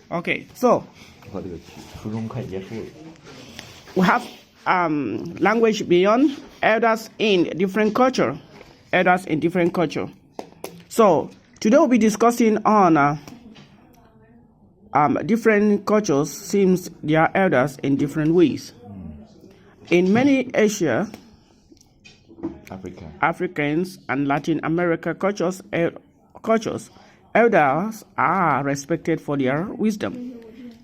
Okay, so 和这个初中快结束了。 we have language beyond elders in different culture. Elders in different culture. So today we'll be discussing on different cultures seems they are elders in different ways. In many Asia, Africans and Latin America cultures, elders are respected for their wisdom,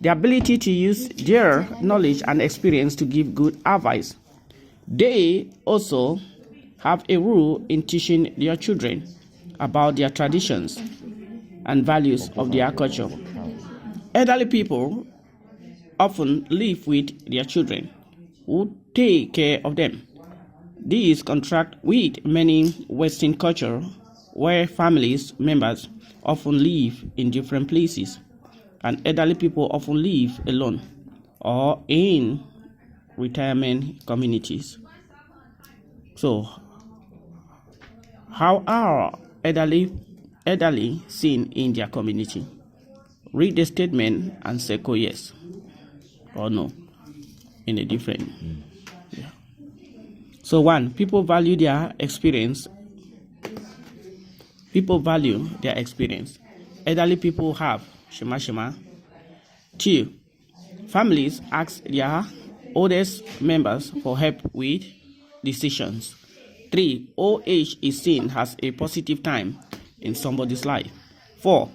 the ability to use their knowledge and experience to give good advice. They also have a role in teaching their children about their traditions and values of their culture. Elderly people often live with their children who take care of them. This contrasts with many Western cultures where families members often live in different places and elderly people often live alone or in retirement communities. So, how are elderly seen in their community? Read the statement and say yes or no in a different. Yeah. So 1, people value their experience. People value their experience. Elderly people have shema. 2, families ask their oldest members for help with decisions. 3, old age is seen as a positive time in somebody's life. 4,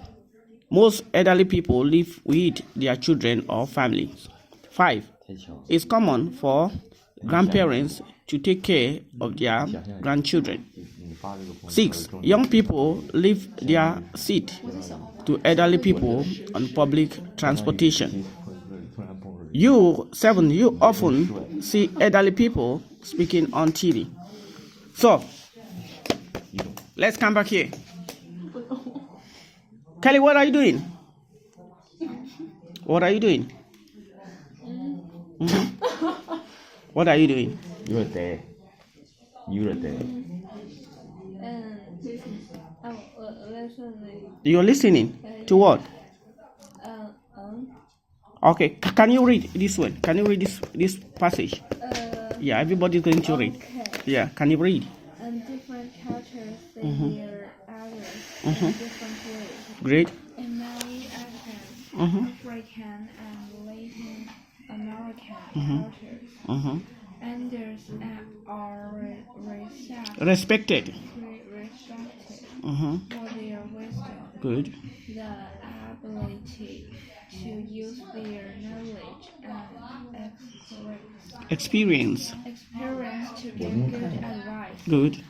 most elderly people live with their children or families. 5, it's common for grandparents to take care of their grandchildren. 6, young people leave their seat to elderly people on public transportation. 7, you often see elderly people speaking on TV. So, let's come back here. Kelly, what are you doing? What are you doing? What are you doing? You're there. You're listening to what? Okay, can you read this one? Can you read this passage? Yeah, everybody's going to read. Yeah, can you read? And different cultures see their elders in different ways. Great. In many African and Latin American cultures, elders are Respected. for their wisdom, Good. the ability to use their knowledge and Experience. to give good advice. Good.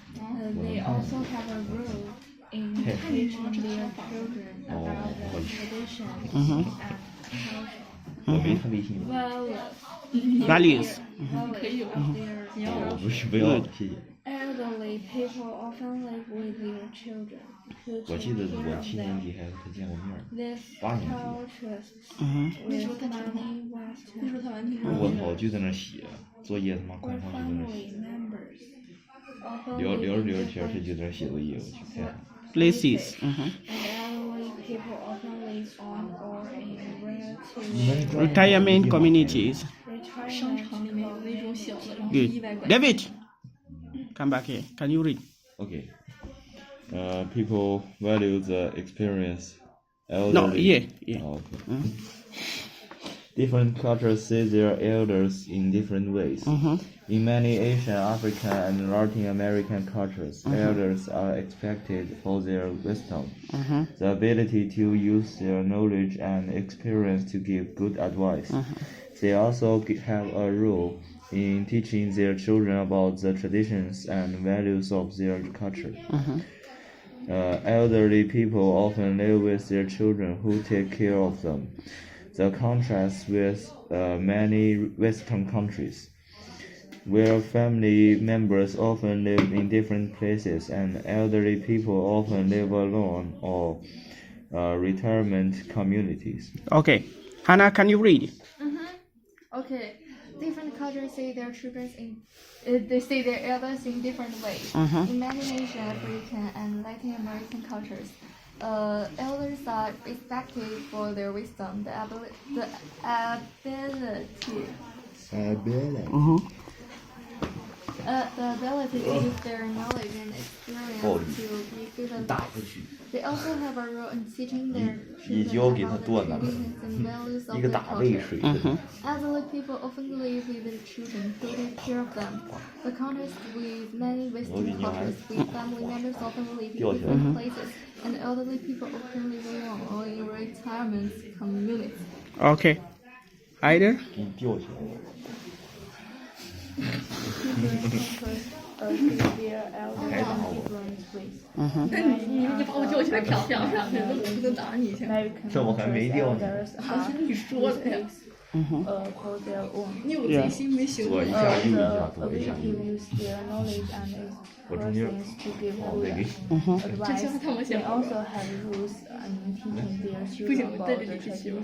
They also have a role in teaching their children about the traditions and culture. Values. Elderly people often live with their children who take care of them. This culture with many Western 我操，就在那写作业，他妈快 or 放就在那 family 写， members often 聊 live 着 in 聊着天，他 different 就在那写作业，我去看。 Places. and elderly people often live on or in relative Retirement communities. retirement Good. David, come back here. Can you read? Okay. People value the experience. No, Elderly. yeah. Oh, okay. Different cultures see their elders in different ways. In many Asian, African, and Latin American cultures, elders are expected for their wisdom, the ability to use their knowledge and experience to give good advice. They also have a role in teaching their children about the traditions and values of their culture. Elderly people often live with their children who take care of them. The contrast with many Western countries, where family members often live in different places and elderly people often live alone or retirement communities. Okay. Hannah, can you read? Okay, different cultures see their children they see their elders in different ways. In many Asian, African, and Latin American cultures, elders are respected for their wisdom, the ability the ability to use their knowledge and experience to give good advice. They also have a role in teaching their children about the traditions and values of their culture. Elderly people often live with their children who take care of them. The countries with many Western cultures, with family members often live in different places, and elderly people often live alone or in retirement communities. Okay. Either? 给你吊起来了。 你把我叫起来，漂亮，我不能打你去。这我还没吊呢。还是你说的呀？你有自信没行？左一下，右一下，左一下，右一下。我中间，哦，没给。这下他们想。不行，我带着你去骑吧。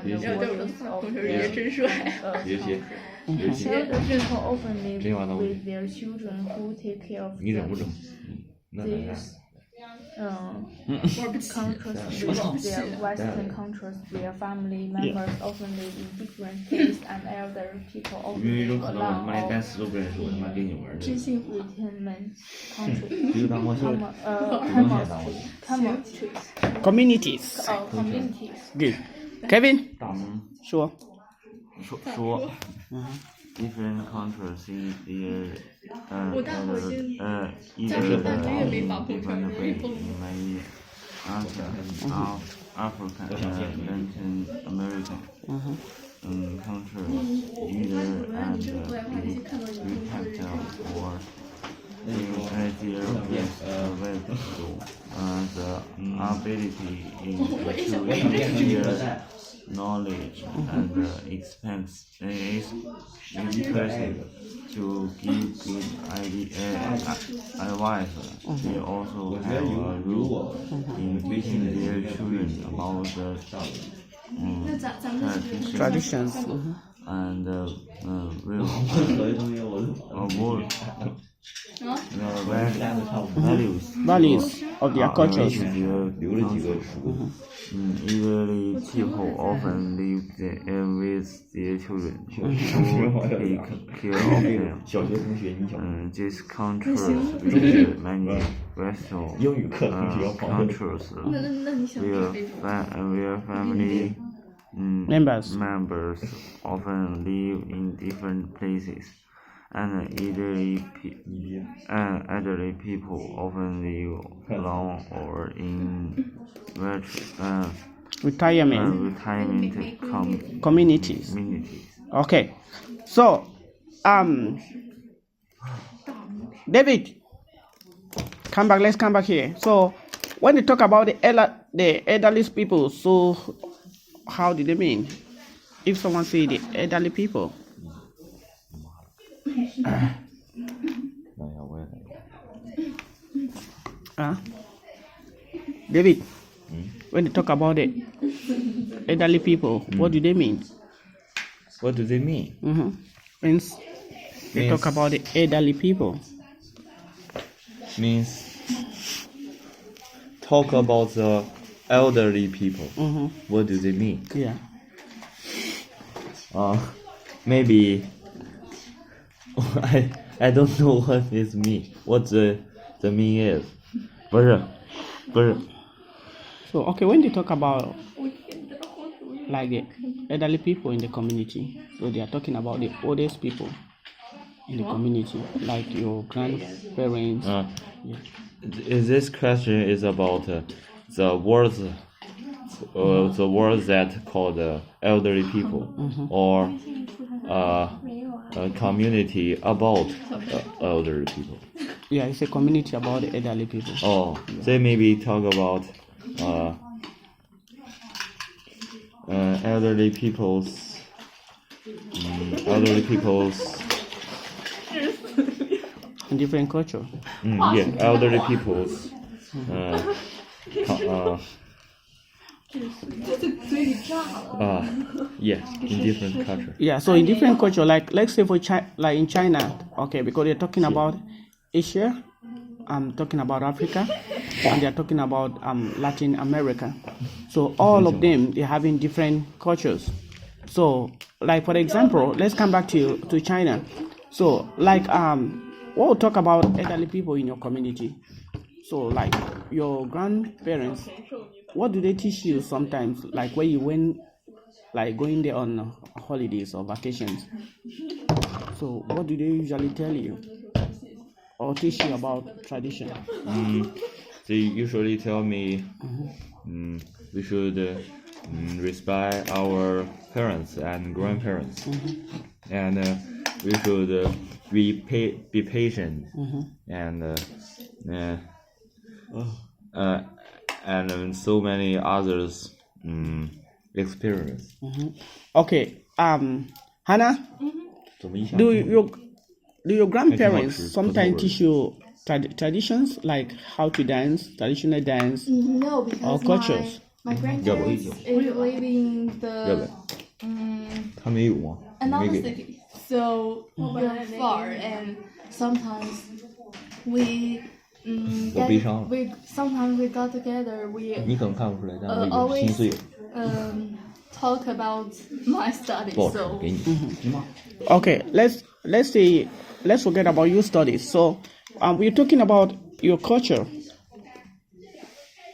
要带我的同学爷爷真帅。别接，别接。真完了，你忍不忍？那咱俩。 countries, their Western countries, their family members often live in different places, and elder people often 因为有 live 可能他妈连单词都不认识，我他妈给你玩的。 retirement countries. 这个当过去， Communities. Communities. Good. Kevin? 大蒙 Sure. 说。Different countries in their either different way in my African and Latin American countries either and impact or their the ability to share knowledge and expense expressive to give good advice. They also have a role in teaching their children about the Traditions. and real Values of their cultures. Elderly people often live with their children who take care of them. This countries with many Western countries where family members often live in different places. And elderly people often live alone or in Retirement communities. Okay. So, David, come back. Let's come back here. So, when they talk about the elderly people, so how do they mean? If someone say the elderly people. David, when they talk about the elderly people, what do they mean? What do they mean? Means they talk about the elderly people. Means talk about the elderly people. What do they mean? Yeah. Maybe I don't know what this mean. What the mean is. 不是 So okay, when they talk about like the elderly people in the community, so they are talking about the oldest people in the community, like your grandparents. This question is about the words that called elderly people, or a community about elderly people. Yeah, it's a community about the elderly people. Oh, they maybe talk about elderly people's In different culture. Yeah, elderly people's yeah, in different culture. Yeah, so in different culture, like let's say for like in China, okay, because they're talking about Asia, I'm talking about Africa. and they are talking about Latin America. So all of them, they're having different cultures. So, like for example, let's come back to China. So, like what we'll talk about elderly people in your community. So, like your grandparents, what do they teach you sometimes? Like when you went, like going there on holidays or vacations. So, what do they usually tell you or teach you about tradition? They usually tell me we should respect our parents and grandparents, and we should be patient, and so many others experience. Okay, Hannah, do your grandparents sometimes teach you traditions like how to dance, traditional dance, No, or because cultures? my grandparents is living the 他没有吗？ another 没给。 city, so we're far, and sometimes we sometimes we got together. We 你可能看不出来，但我已经 always 心碎了。 talk about my studies. 不好吃， So 给你。 Okay, let's forget about your studies. So, we're talking about your culture.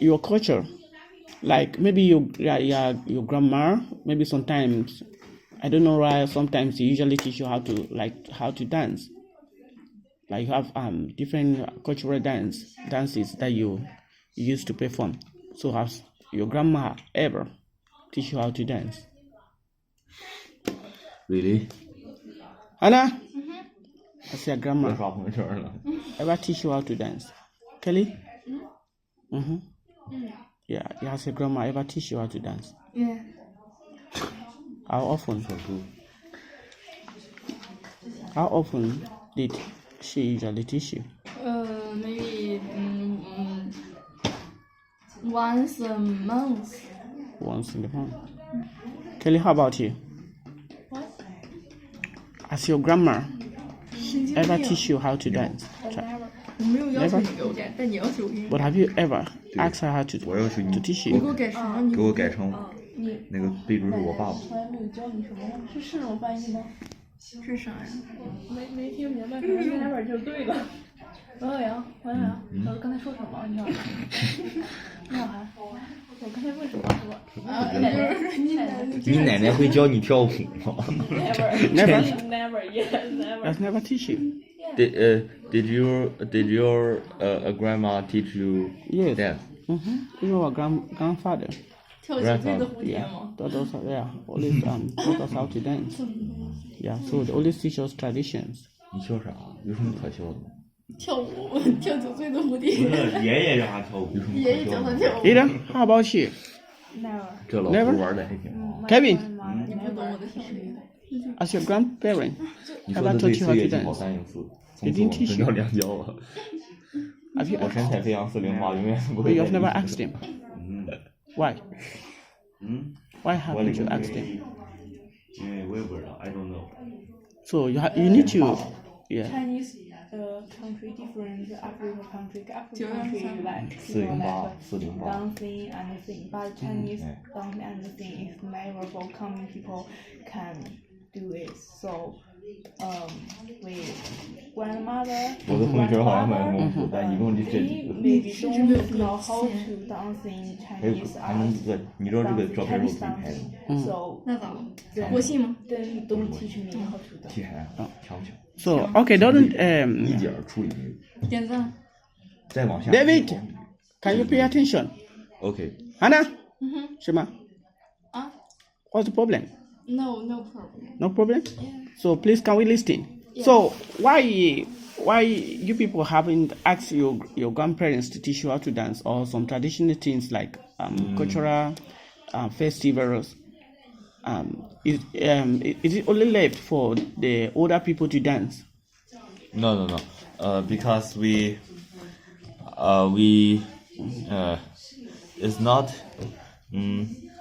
Your culture, like maybe your grandma. Maybe sometimes, I don't know why. Sometimes they usually teach you how to dance. Like you have different cultural dances that you used to perform. So has your grandma ever teach you how to dance? Really？ Anna, I say 别 grandma 刷朋友圈了。 ever teach you how to dance? Kelly? Yeah, has your grandma ever teach you how to dance? yeah, How often? How often did she usually teach you? maybe once a month. Once in a month. Kelly, how about you? Has your grandma ever teach you how to dance? Never. But have you ever asked her how to 我要求你 teach you? 给我改成那个备注是我爸爸。从来没有教你什么，是这种翻译吗？是啥呀？没听明白，可能那边就对了。王小阳，我刚才说什么？你好，你好，我刚才问什么？你奶奶会教你跳舞吗 Never. Never, yes, never. I've never teach you. Did your grandma teach you Yes. dance? Even our grandfather. 跳几岁的蝴蝶 Yeah, 吗？ taught us, always taught us how to dance. Yeah, so they always teach us traditions. 你笑啥？有什么可笑的？跳舞，跳9岁的蝴蝶。爷爷让他跳舞，有什么爷爷教他跳舞。 Ida, how about you? Never. 这老 Never? 胡玩的还挺好。 Kevin, 你不懂我的小名。 as your grandparent, 你说 ever 的对， taught you how 4 to 月9号 dance? 304， They 从 didn't 此 teach 分 you. 道两焦了。 Have you? 我神采飞扬408永远不 But 会 you 再 have never 离 asked 题 him. 嗯 Why? 嗯， Why 我那 haven't you 个 asked him? 因为我也不知道 ，I don't know。 So you need to, yeah. Chinese country different African country. African country like 408 dancing and sing, but Chinese dancing and sing is never for common people can do it. So, we grandmother, 我的朋友圈好像蛮丰富，但一共就这几个。 maybe don't know how to dance in 还有 Chinese 还能这，你知道这个照片是我自己拍的吗？ So 那咋了？ then, 我信吗？ then don't teach me how to dance. 替还强不强？ So okay, doesn't 一点儿处理没有。点赞。再往下。 David, can you pay attention? OK， Hannah, Shema, 啊 what's the problem? No problem. No problem. So please, can we listen? So why you people haven't asked your grandparents to teach you how to dance or some traditional things like cultural festivals? Is it only left for the older people to dance? No. Because we it's not